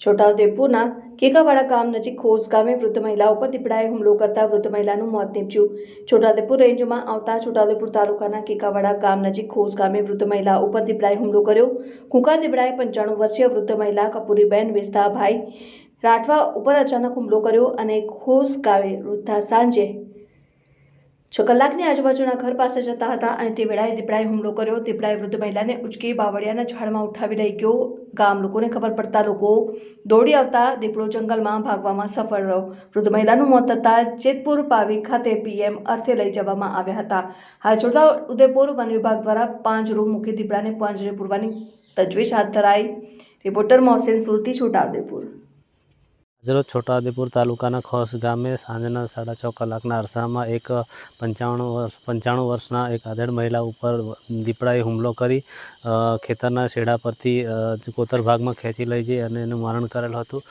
છોટાઉદેપુરના કેકાવાડા ગામ નજીક ખોસ ગામે વૃદ્ધ મહિલા ઉપર દીપડાએ હુમલો કરતા વૃદ્ધ મહિલાનું મોત નીપજ્યું। છોટાઉદેપુર રેન્જમાં આવતા છોટાઉદેપુર તાલુકાના કેકાવાડા ગામ નજીક ખોસ ગામે વૃદ્ધ મહિલા ઉપર દીપડાએ હુમલો કર્યો। કુંકાર દીપડાએ 95 વર્ષીય વૃદ્ધ મહિલા કપૂરીબેન વેસ્તાભાઈ રાઠવા ઉપર અચાનક હુમલો કર્યો અને ખોસ ગામે વૃદ્ધા સાંજે 6 કલાકની આજુબાજુના ઘર પાસે જતા હતા અને તે વેળાએ દીપડાએ હુમલો કર્યો। દીપડાએ વૃદ્ધ મહિલાને ઉચકી બાવળિયાના ઝાડમાં ઉઠાવી લઈ ગયો। ગામ લોકોને ખબર પડતા લોકો દોડી આવતા દીપડો જંગલમાં ભાગવામાં સફળ રહ્યો। વૃદ્ધ મહિલાનું મોત થતાં જેતપુર પાવી ખાતે પીએમ અર્થે લઈ જવામાં આવ્યા હતા। હાલ છોટાઉદેપુર વન વિભાગ દ્વારા પાંજરું મૂકી દીપડાને પાંજરે પૂરવાની તજવીજ હાથ ધરાઈ। રિપોર્ટર મોહસિન સુરતી, છોટાઉદેપુર। આજરોજ છોટાઉદેપુર તાલુકાના ખોસ ગામે સાંજના 6:30 કલાકના અરસામાં એક 95 વર્ષના એક આધેડ મહિલા ઉપર દીપડાએ હુમલો કરી ખેતરના છેડા પરથી કોતર ભાગમાં ખેંચી લઈ જઈ અને એનું મરણ કરેલ હતું।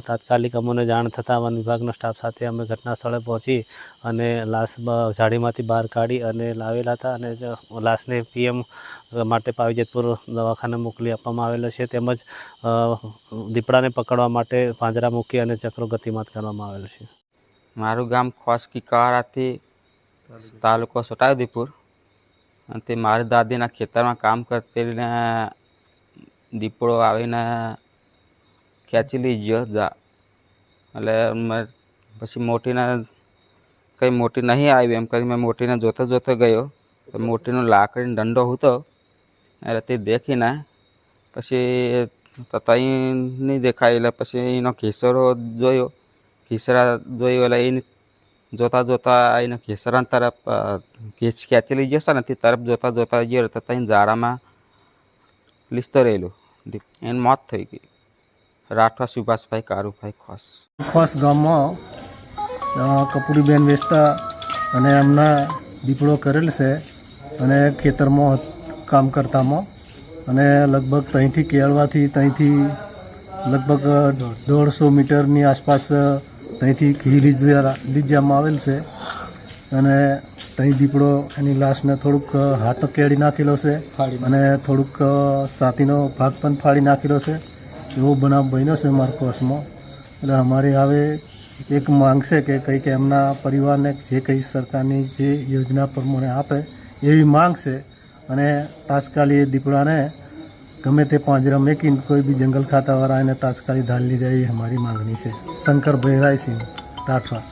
તાત્કાલિક અમને જાણ થતાં વન વિભાગના સ્ટાફ સાથે અમે ઘટના સ્થળે પહોંચી અને લાશ ઝાડીમાંથી બહાર કાઢી અને લાવેલા હતા અને લાશને પીએમ માટે પાવી જેતપુર દવાખાને મોકલી આપવામાં આવેલો છે। તેમજ દીપડાને પકડવા માટે પાંજરા મૂકી અને ચક્રો ગતિમાત કરવામાં આવેલ છે। મારું ગામ ખોસ કેકાવાડાથી તાલુકો છોટાઉદેપુર અને તે મારી દાદીના ખેતરમાં કામ કરતી દીપડો આવીને ખેંચી લઈ ગયો। એટલે પછી મોટીને કંઈ મોટી નહીં આવી એમ કરી મેં મોટીને જોતો ગયો તો મોટીનો લાકડીનો દંડો હતો એટલે તે દેખીને પછી ત્યાં નહીં દેખાય એટલે પછી એનો ખીસરો જોયો એટલે એને જોતા એને ખીસરા તરફ ખેંચી લઈ ગયો છે ને તે તરફ જોતા ગયો તો ત્યાં ઝાડામાં લીસતો રહેલો એનું મોત થઈ ગયું। રાઠવા સુભાષભાઈ કારુભાઈ ખોસ ગામમાં કપૂરીબેન વેચતા અને એમના દીપડો કરેલ છે અને ખેતરમાં કામ કરતામાં અને લગભગ ત્યાંથી કેળવાથી ત્યાંથી લગભગ 150 મીટરની આસપાસ ત્યાંથી ઘી લીધવામાં આવેલ છે અને ત્યાં દીપડો એની લાશને થોડુંક હાથ કેળી નાખેલો છે અને થોડુંક છાતીનો ભાગ પણ ફાડી નાખેલો છે। એવો બનાવ બન્યો છે મારા કોસમાં। એટલે અમારી હવે એક માંગ છે કે કંઈક એમના પરિવારને જે કંઈ સરકારની જે યોજના પ્રમાણે આપે એવી માંગ છે અને તાત્કાલિક દીપડાને ગમે તે પાંજરા મેકીને કોઈ બી જંગલ ખાતાવાળા એને તાત્કાલિક ધાલ લઈ જાય એવી અમારી માંગણી છે। શંકરભાઈ રાયસિંહ રાઠવા।